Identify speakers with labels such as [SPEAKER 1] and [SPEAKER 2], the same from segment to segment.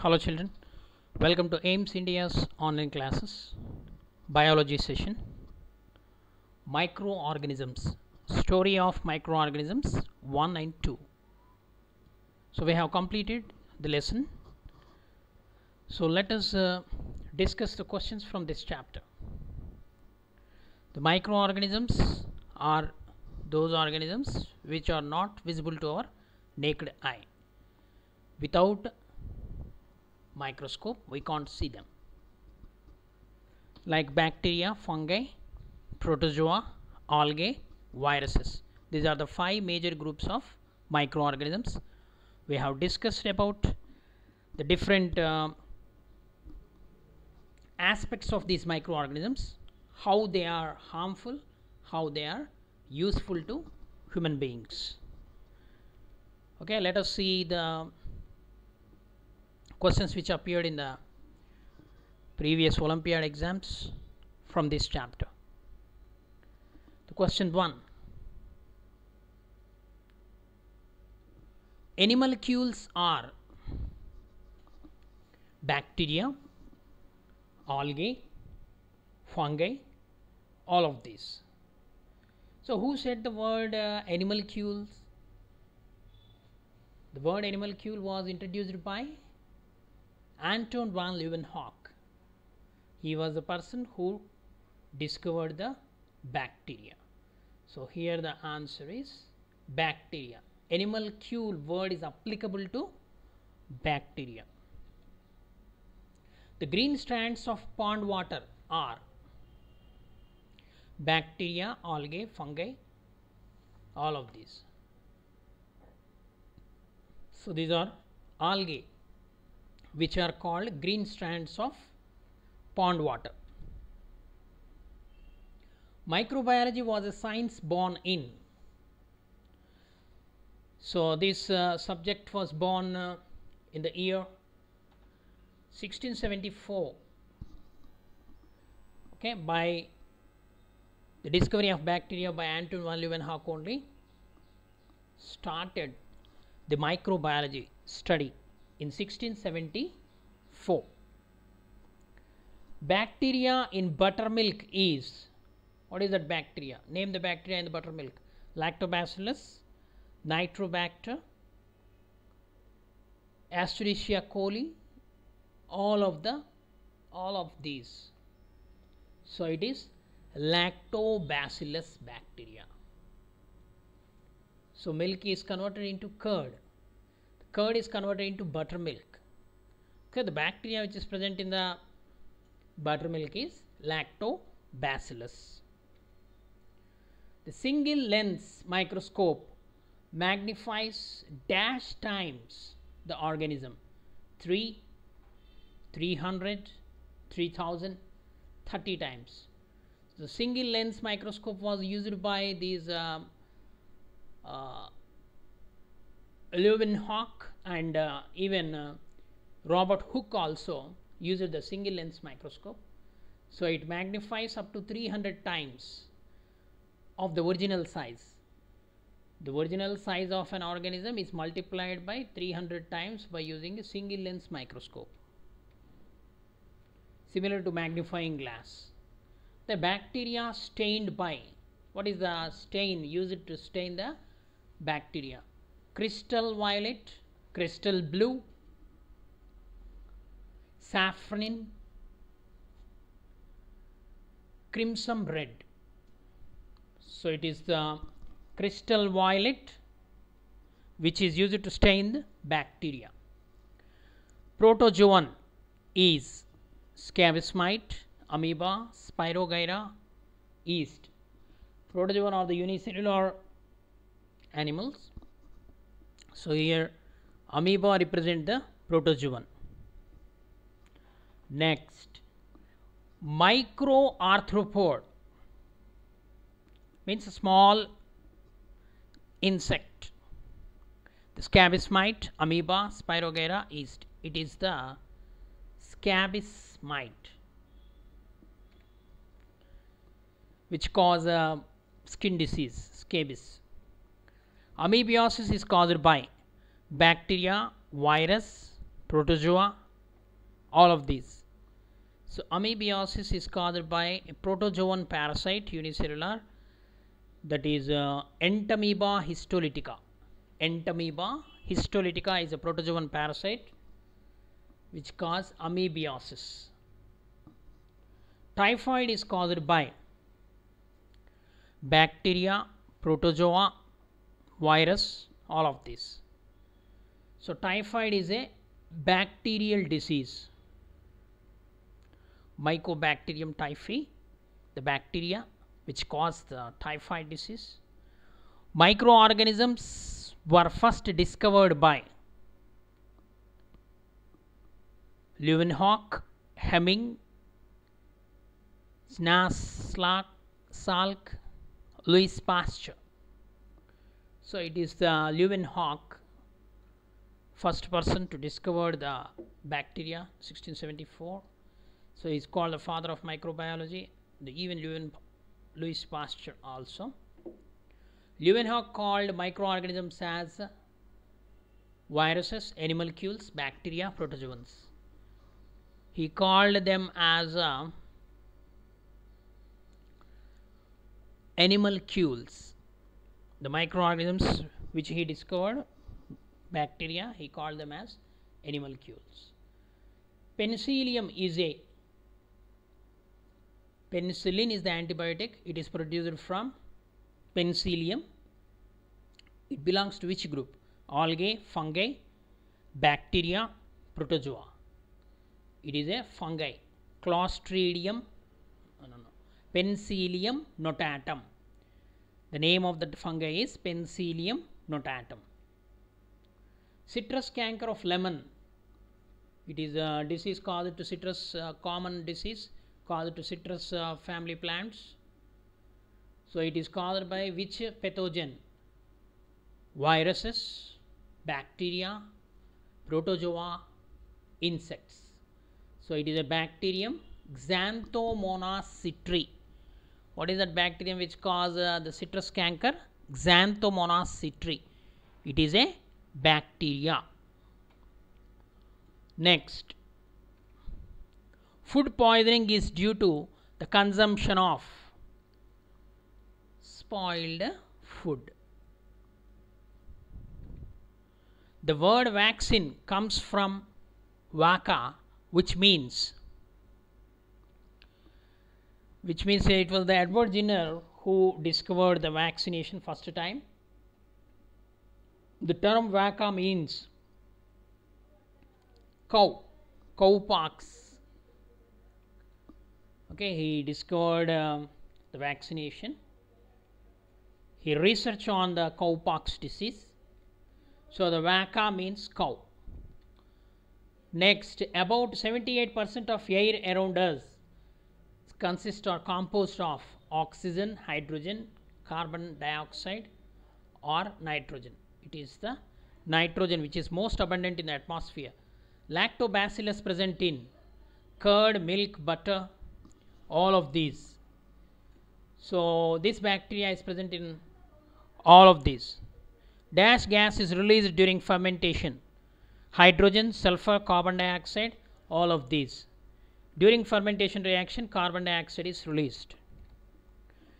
[SPEAKER 1] Hello children, welcome to AIMS India's online classes, biology session, microorganisms, story of microorganisms 1 and 2. So we have completed the lesson. So let us discuss the questions from this chapter. The microorganisms are those organisms which are not visible to our naked eye. Without microscope we can't see them, like bacteria, fungi, protozoa, algae, viruses. These are the 5 major groups of microorganisms. We have discussed about the different aspects of these microorganisms, how they are harmful, how they are useful to human beings. Okay, let us see the questions which appeared in the previous Olympiad exams from this chapter. The question 1. Animalcules are bacteria, algae, fungi, all of these. So who said the word animalcules? The word animalcule was introduced by Anton van Leeuwenhoek. He was the person who discovered the bacteria. So here the answer is bacteria. Animalcule word is applicable to bacteria. The green strands of pond water are bacteria, algae, fungi, all of these. So these are algae which are called green strands of pond water. Microbiology was a science born in. So this subject was born in the year 1674, okay, by the discovery of bacteria by Anton van Leeuwenhoek only started the microbiology study in 1674. Bacteria in buttermilk is, what is that bacteria? Name the bacteria in the buttermilk. Lactobacillus, Nitrobacter, Escherichia coli, all of these. So it is Lactobacillus bacteria. So milk is converted into curd. The curd is converted into buttermilk. Okay, the bacteria which is present in the buttermilk is Lactobacillus. The single lens microscope magnifies dash times the organism: 3, 300, 3000, 30 times. The single lens microscope was used by these Leeuwenhoek and even Robert Hooke also used the single lens microscope. So it magnifies up to 300 times of the original size. The original size of an organism is multiplied by 300 times by using a single lens microscope, similar to magnifying glass. The bacteria stained by, what is the stain used to stain the bacteria? Crystal violet, crystal blue, saffron, crimson red. So it is the crystal violet which is used to stain the bacteria. Protozoan is scabismite, amoeba, spirogyra, yeast. Protozoan are the unicellular animals. So here amoeba represent the protozoan. Next, microarthropod means a small insect. The scabismite, amoeba, spirogyra, yeast. It is the scabismite which cause a skin disease, scabies. Amoebiasis is caused by bacteria, virus, protozoa, all of these. So amoebiasis is caused by a protozoan parasite unicellular, that is Entamoeba histolytica. Entamoeba histolytica is a protozoan parasite which cause amoebiasis. Typhoid is caused by bacteria, protozoa, virus, all of these. So typhoid is a bacterial disease. Mycobacterium typhi, the bacteria which cause the typhoid disease. Microorganisms were first discovered by Leeuwenhoek, Hemming, Salk, Louis Pasteur. So it is the Leeuwenhoek, first person to discover the bacteria, 1674. So he is called the father of microbiology. Even Louis Pasteur also. Leeuwenhoek called microorganisms as viruses, animalcules, bacteria, protozoans. He called them as animalcules. The microorganisms which he discovered, bacteria, he called them as animalcules. Penicillium is a Penicillin is the antibiotic. It is produced from Penicillium. It belongs to which group? Algae, fungi, bacteria, protozoa. It is a fungi. Clostridium, Penicillium notatum. The name of the fungi is Penicillium notatum. Citrus canker of lemon. It is a disease caused to citrus, common disease caused to citrus family plants. So it is caused by which pathogen? Viruses, bacteria, protozoa, insects. So it is a bacterium, Xanthomonas citri. What is that bacterium which causes the citrus canker? Xanthomonas citri. It is a bacteria. Next, food poisoning is due to the consumption of spoiled food. The word vaccine comes from vacca, which means it was the Edward Jenner who discovered the vaccination first time. The term vacca means cowpox. Okay, he discovered the vaccination. He researched on the cowpox disease. So the vacca means cow. Next, about 78% of air around us consists or composed of oxygen, hydrogen, carbon dioxide or nitrogen. It is the nitrogen which is most abundant in the atmosphere. Lactobacillus present in curd, milk, butter, all of these. So this bacteria is present in all of these. Dash gas is released during fermentation. Hydrogen, sulfur, carbon dioxide, all of these. During fermentation reaction, carbon dioxide is released.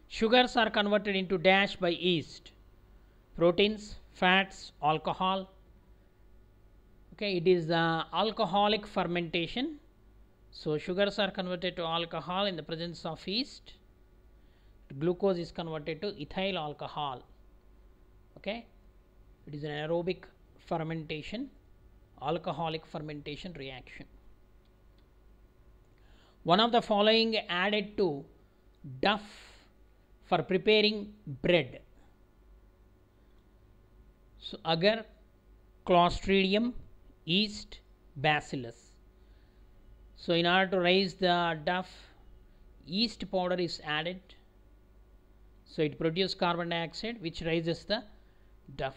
[SPEAKER 1] Sugars are converted into dash by yeast. Proteins, fats, alcohol. Okay, it is the alcoholic fermentation. So sugars are converted to alcohol in the presence of yeast. Glucose is converted to ethyl alcohol. Okay, it is an aerobic fermentation, alcoholic fermentation reaction. One of the following added to duff for preparing bread. So agar, Clostridium, yeast, bacillus. So in order to raise the duff, yeast powder is added. So it produces carbon dioxide which raises the duff.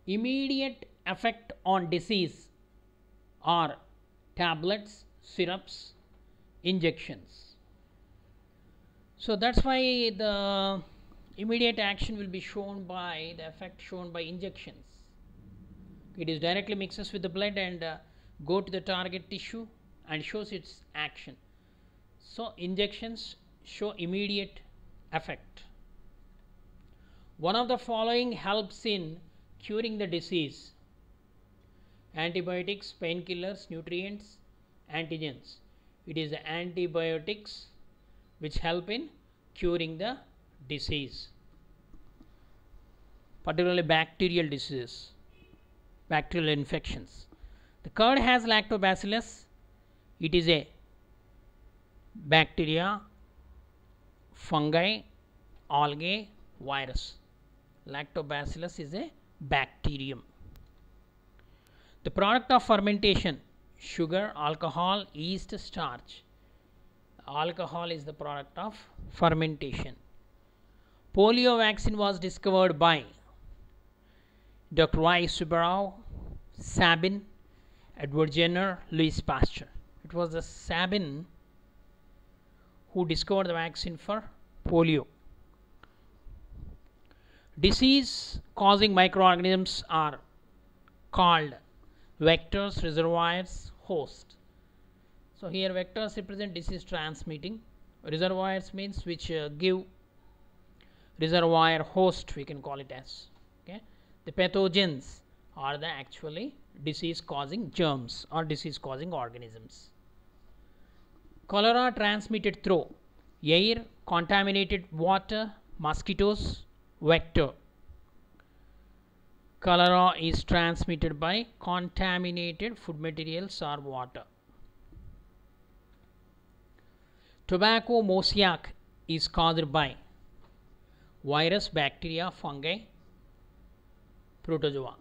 [SPEAKER 1] Immediate effect on disease are tablets, syrups, injections. So that's why the immediate action will be shown by the effect shown by injections. It is directly mixes with the blood and go to the target tissue and shows its action. So injections show immediate effect. One of the following helps in curing the disease: antibiotics, painkillers, nutrients, antigens. It is the antibiotics which help in curing the disease, particularly bacterial diseases, bacterial infections. The curd has lactobacillus. It is a bacteria, fungi, algae, virus. Lactobacillus is a bacterium. The product of fermentation: sugar, alcohol, yeast, starch. Alcohol is the product of fermentation. Polio vaccine was discovered by Dr. Y. Subarao, Sabin, Edward Jenner, Louis Pasteur. It was the Sabin who discovered the vaccine for polio. Disease causing microorganisms are called vectors, reservoirs, hosts. So here vectors represent disease transmitting, reservoirs means which give reservoir, host we can call it as. Okay, the pathogens are the actually disease causing germs or disease causing organisms. Cholera transmitted through air, contaminated water, mosquitoes, vector. Cholera is transmitted by contaminated food materials or water. Tobacco mosaic is caused by virus, bacteria, fungi, protozoa.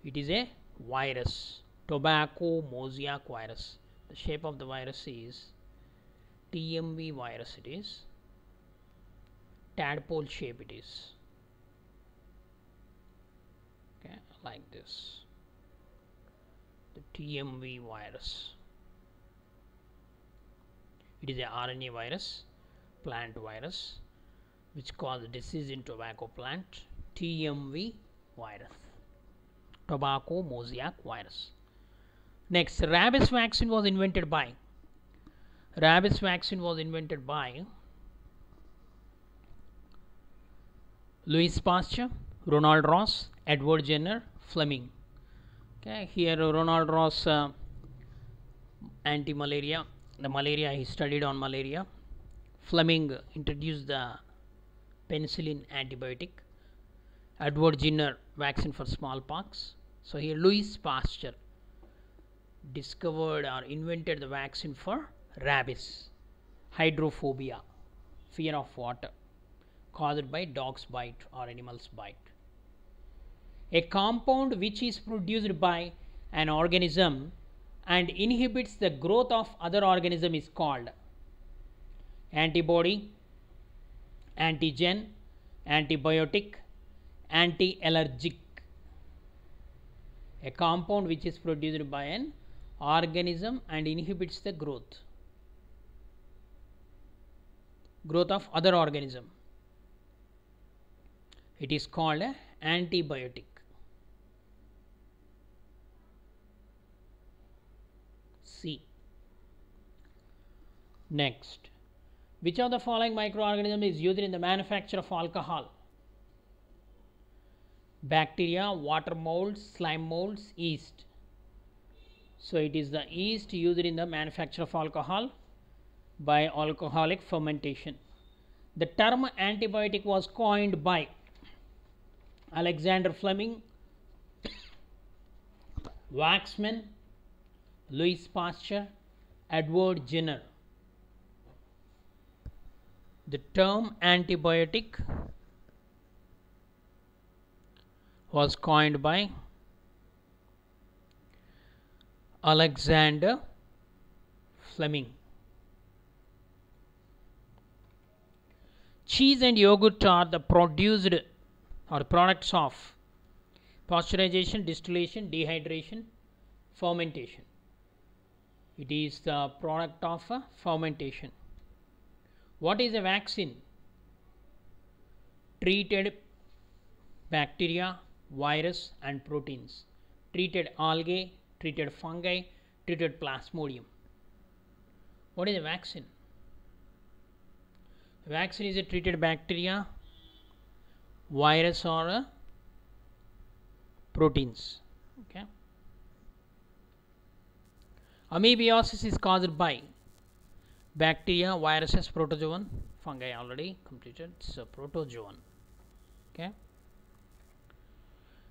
[SPEAKER 1] It is a virus, tobacco mosaic virus. The shape of the virus is TMV virus. It is tadpole shape. It is okay, like this. The TMV virus. It is a RNA virus, plant virus, which causes disease in tobacco plant. TMV virus, tobacco mosaic virus. Next, rabies vaccine was invented by. Rabies vaccine was invented by Louis Pasteur, Ronald Ross, Edward Jenner, Fleming. Okay, here Ronald Ross anti-malaria. The malaria, he studied on malaria. Fleming introduced the penicillin antibiotic. Edward Jenner vaccine for smallpox. So here Louis Pasteur discovered or invented the vaccine for rabies, hydrophobia, fear of water, caused by dog's bite or animal's bite. A compound which is produced by an organism and inhibits the growth of other organism is called antibody, antigen, antibiotic, anti-allergic. A compound which is produced by an organism and inhibits the growth of other organism. It is called an antibiotic. C. Next, which of the following microorganism is used in the manufacture of alcohol? Bacteria, water molds, slime molds, yeast. So it is the yeast used in the manufacture of alcohol by alcoholic fermentation. The term antibiotic was coined by Alexander Fleming, Waxman, Louis Pasteur, Edward Jenner. The term antibiotic was coined by Alexander Fleming. Cheese and yogurt are the produced or products of pasteurization, distillation, dehydration, fermentation. It is the product of fermentation. What is a vaccine? Treated bacteria, virus and proteins. Treated algae, treated fungi, treated plasmodium. What is a vaccine? Vaccine is a treated bacteria, virus, or proteins. Okay. Amoebiasis is caused by bacteria, viruses, protozoan, fungi. Already completed. It's a protozoan. Okay.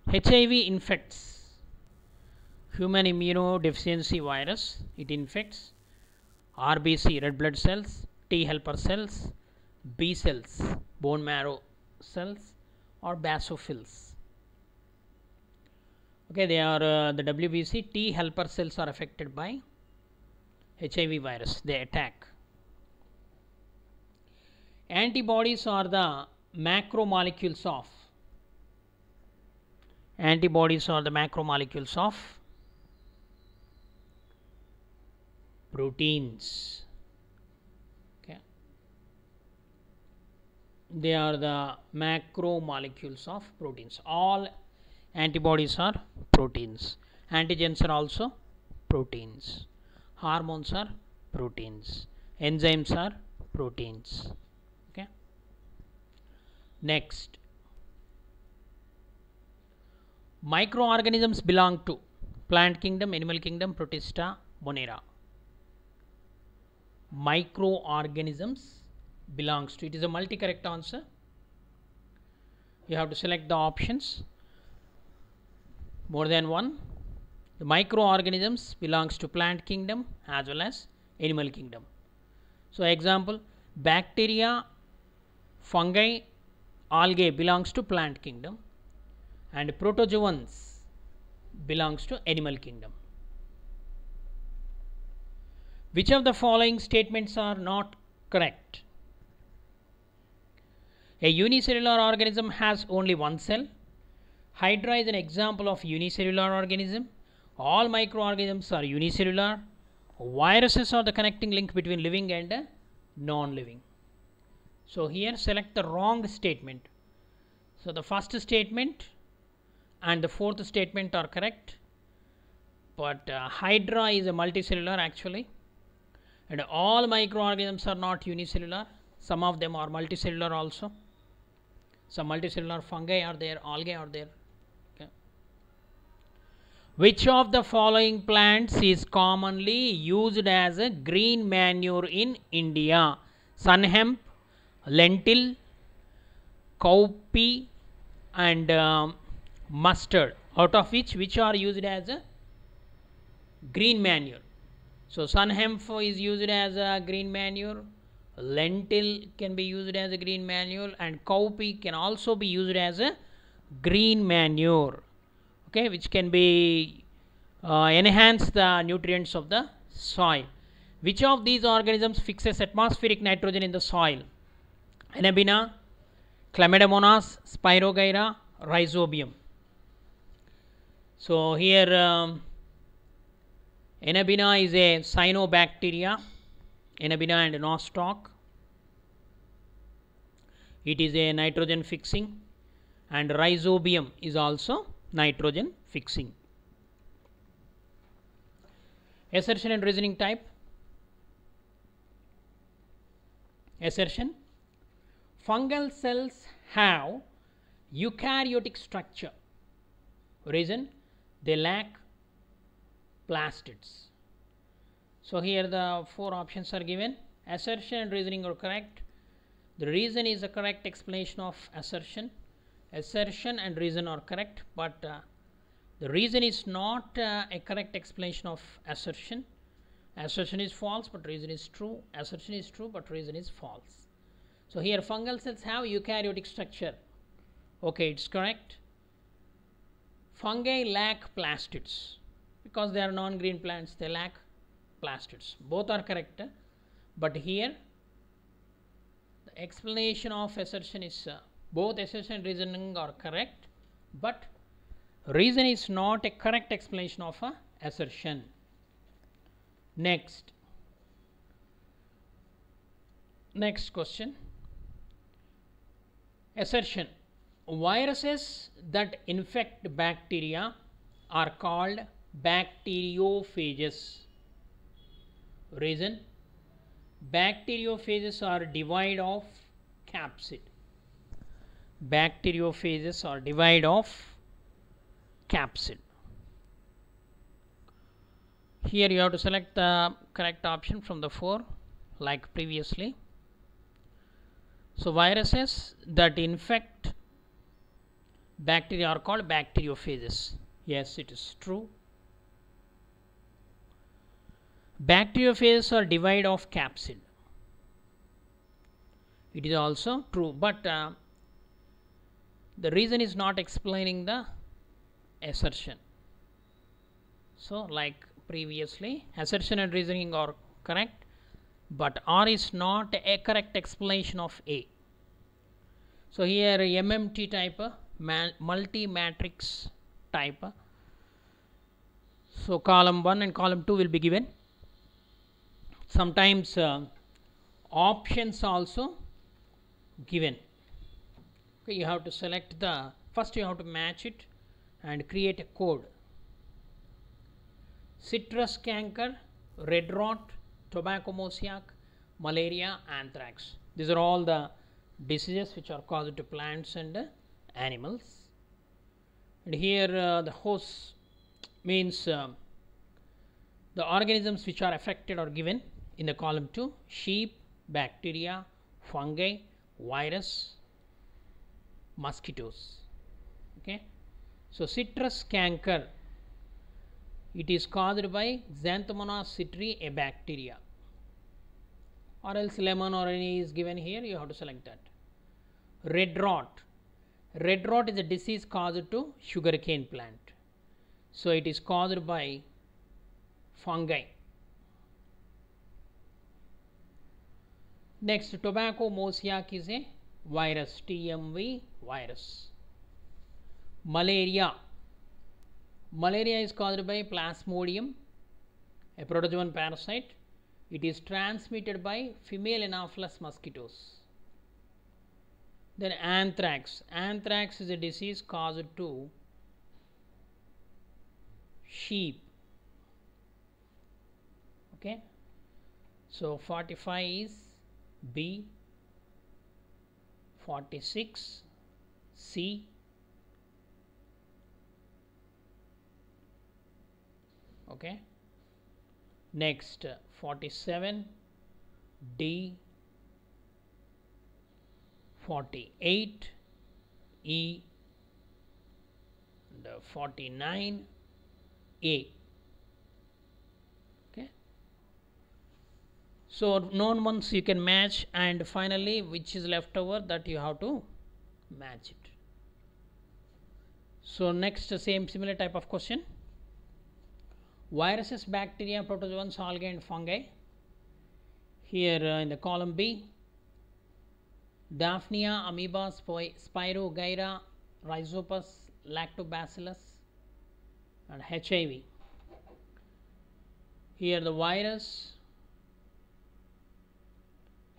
[SPEAKER 1] HIV infects human immunodeficiency virus. It infects RBC, red blood cells, T helper cells, B cells, bone marrow cells, or basophils. Okay, they are the WBC. T helper cells are affected by HIV virus. They attack. Antibodies are the macromolecules of proteins. Okay, they are the macromolecules of proteins. All antibodies are proteins. Antigens are also proteins. Hormones are proteins. Enzymes are proteins. Okay. Next, microorganisms belong to plant kingdom, animal kingdom, Protista, Monera. Microorganisms belongs to. It is a multi-correct answer. You have to select the options. More than one. The microorganisms belongs to plant kingdom as well as animal kingdom. So example, bacteria, fungi, algae belongs to plant kingdom, and protozoans belongs to animal kingdom. Which of the following statements are not correct? A unicellular organism has only one cell. Hydra is an example of unicellular organism. All microorganisms are unicellular. Viruses are the connecting link between living and non-living. So here select the wrong statement. So the first statement and the fourth statement are correct, but Hydra is a multicellular actually, and all microorganisms are not unicellular. Some of them are multicellular also. Some multicellular fungi are there, algae are there. Okay. Which of the following plants is commonly used as a green manure in India? Sun hemp, lentil, cowpea, and mustard. Out of which are used as a green manure? So sun hemp is used as a green manure, lentil can be used as a green manure, and cowpea can also be used as a green manure. Okay, which can be enhance the nutrients of the soil. Which of these organisms fixes atmospheric nitrogen in the soil? Anabaena, Chlamydomonas, Spirogyra, Rhizobium. So here Anabaena is a cyanobacteria, Anabaena and nostoc. It is a nitrogen fixing, and Rhizobium is also nitrogen fixing. Assertion and reasoning type. Assertion: fungal cells have eukaryotic structure. Reason: they lack plastids. So here the four options are given. Assertion and reasoning are correct. The reason is a correct explanation of assertion. Assertion and reason are correct, but the reason is not a correct explanation of assertion. Assertion is false, but reason is true. Assertion is true, but reason is false. So here fungal cells have eukaryotic structure. Okay, it's correct. Fungi lack plastids because they are non-green plants. They lack plastids. Both are correct, but here the explanation of assertion is both assertion and reasoning are correct, but reason is not a correct explanation of assertion. Next question. Assertion: viruses that infect bacteria are called bacteriophages. Reason: bacteriophages are devoid of capsid. Bacteriophages are devoid of capsid. Here you have to select the correct option from the 4 like previously. So viruses that infect bacteria are called bacteriophages. Yes, it is true. Bacteriophages are devoid of capsid. It is also true, but the reason is not explaining the assertion. So like previously, assertion and reasoning are correct, but R is not a correct explanation of A. So here MMT type, multi-matrix type. So column 1 and column 2 will be given. Sometimes options also given. Okay, you have to select the, first you have to match it and create a code. Citrus canker, red rot, tobacco mosaic, malaria, anthrax. These are all the diseases which are caused to plants and animals. And here the host means the organisms which are affected are given in the column 2: sheep, bacteria, fungi, virus, mosquitoes. Okay, so citrus canker, it is caused by Xanthomonas citri, a bacteria, or else lemon or any is given here, you have to select that. Red rot, red rot is a disease caused to sugarcane plant, so it is caused by fungi. Next, tobacco mosaic is a virus, TMV virus. Malaria, malaria is caused by Plasmodium, a protozoan parasite. It is transmitted by female Anopheles mosquitoes. Then anthrax, anthrax is a disease caused to sheep. Okay, so 45 is B, 46 C, okay. Next 47 D, 48 E, and 49 A. So known ones you can match, and finally which is left over, that you have to match it. So next, similar type of question: viruses, bacteria, protozoans, algae and fungi. Here in the column B, Daphnia, amoeba, Spirogyra, Rhizopus, Lactobacillus and HIV. Here the virus,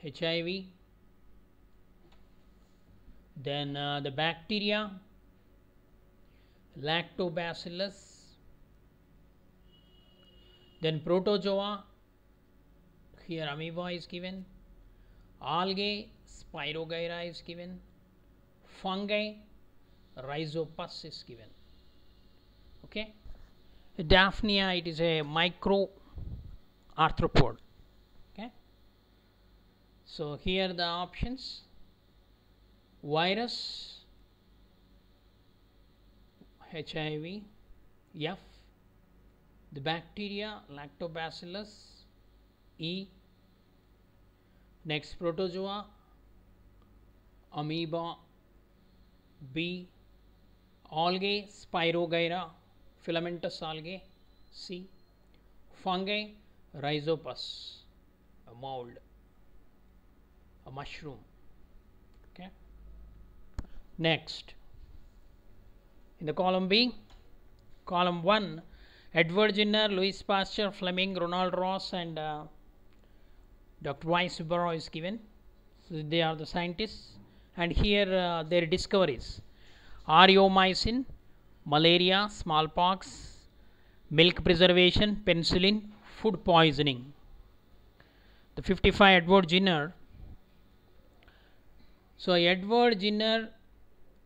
[SPEAKER 1] HIV, then the bacteria, Lactobacillus, then protozoa, here amoeba is given, algae, Spirogyra is given, fungi, Rhizopus is given. Okay, Daphnia, it is a micro arthropod. So here the options: virus, HIV, F, the bacteria, Lactobacillus, E, next protozoa, amoeba, B, algae, Spirogyra, filamentous algae, C, fungi, Rhizopus, a mold, a mushroom. Okay. Next, in the column B, column 1, Edward Jenner, Louis Pasteur, Fleming, Ronald Ross and Dr. Weissenbauer is given. So they are the scientists, and here their discoveries: Aureomycin, malaria, smallpox, milk preservation, penicillin, food poisoning. The 55 Edward Jenner. So Edward Jenner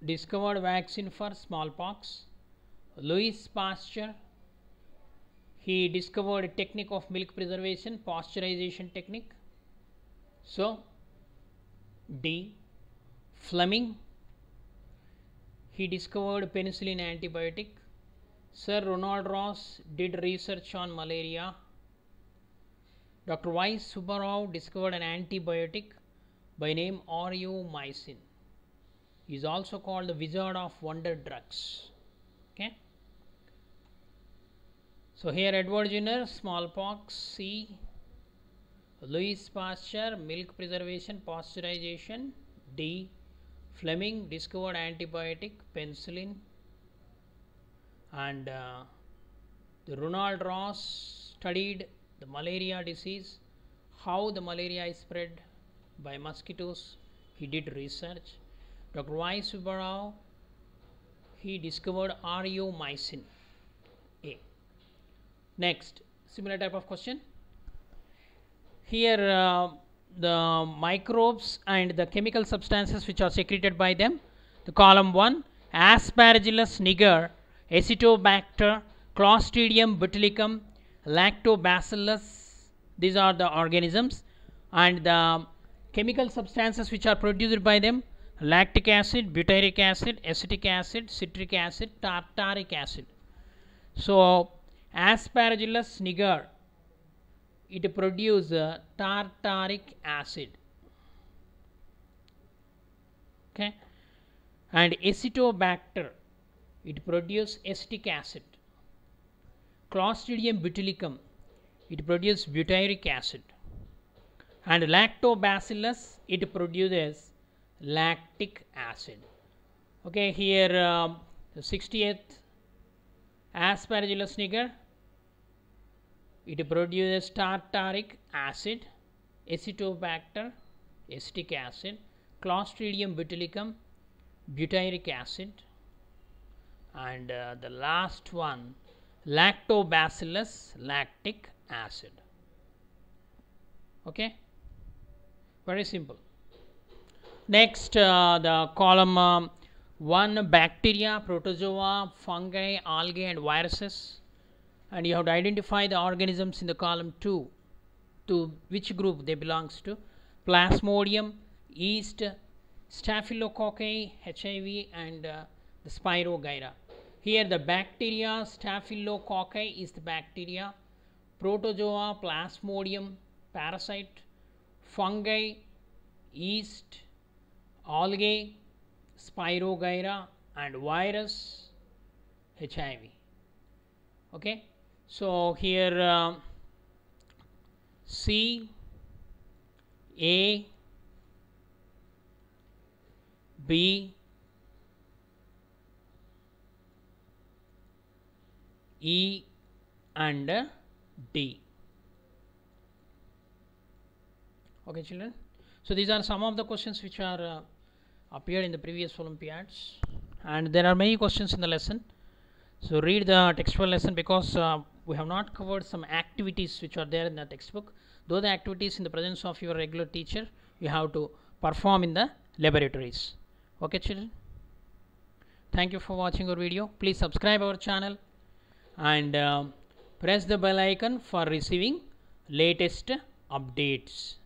[SPEAKER 1] discovered vaccine for smallpox. Louis Pasteur, he discovered a technique of milk preservation, pasteurization technique. So D. Fleming, he discovered penicillin antibiotic. Sir Ronald Ross did research on malaria. Dr. Y. Subbarao discovered an antibiotic by name aureomycin. He is also called the Wizard of Wonder Drugs. Okay. So here Edward Jenner, smallpox. C. Louis Pasteur, milk preservation, pasteurization. D. Fleming discovered antibiotic, penicillin. And the Ronald Ross studied the malaria disease, how the malaria is spread by mosquitoes. He did research. Dr. Y. Subbarao, he discovered aureomycin. A. Next, similar type of question. Here the microbes and the chemical substances which are secreted by them. The column 1, Aspergillus niger, Acetobacter, Clostridium botulicum, Lactobacillus, these are the organisms, and the chemical substances which are produced by them: lactic acid, butyric acid, acetic acid, citric acid, tartaric acid. So Aspergillus niger, it produces tartaric acid, okay, and Acetobacter, it produces acetic acid. Clostridium botulicum, it produces butyric acid, and Lactobacillus, it produces lactic acid. Okay, here the 60th, Aspergillus niger, it produces tartaric acid, Acetobacter, acetic acid, Clostridium botulicum, butyric acid, and the last one, Lactobacillus, lactic acid. Okay, very simple. Next, the column 1, bacteria, protozoa, fungi, algae, and viruses. And you have to identify the organisms in the column 2 to which group they belongs to: Plasmodium, yeast, Staphylococci, HIV, and the Spirogyra. Here the bacteria, Staphylococci is the bacteria, protozoa, Plasmodium, parasite, fungi, yeast, algae, Spirogyra, and virus, HIV. Okay, so here C, A, B, E, and D. Okay, children. So these are some of the questions which are appeared in the previous Olympiads, and there are many questions in the lesson. So read the textual lesson, because we have not covered some activities which are there in the textbook. Though the activities in the presence of your regular teacher, you have to perform in the laboratories. Okay, children. Thank you for watching our video. Please subscribe our channel and press the bell icon for receiving latest updates.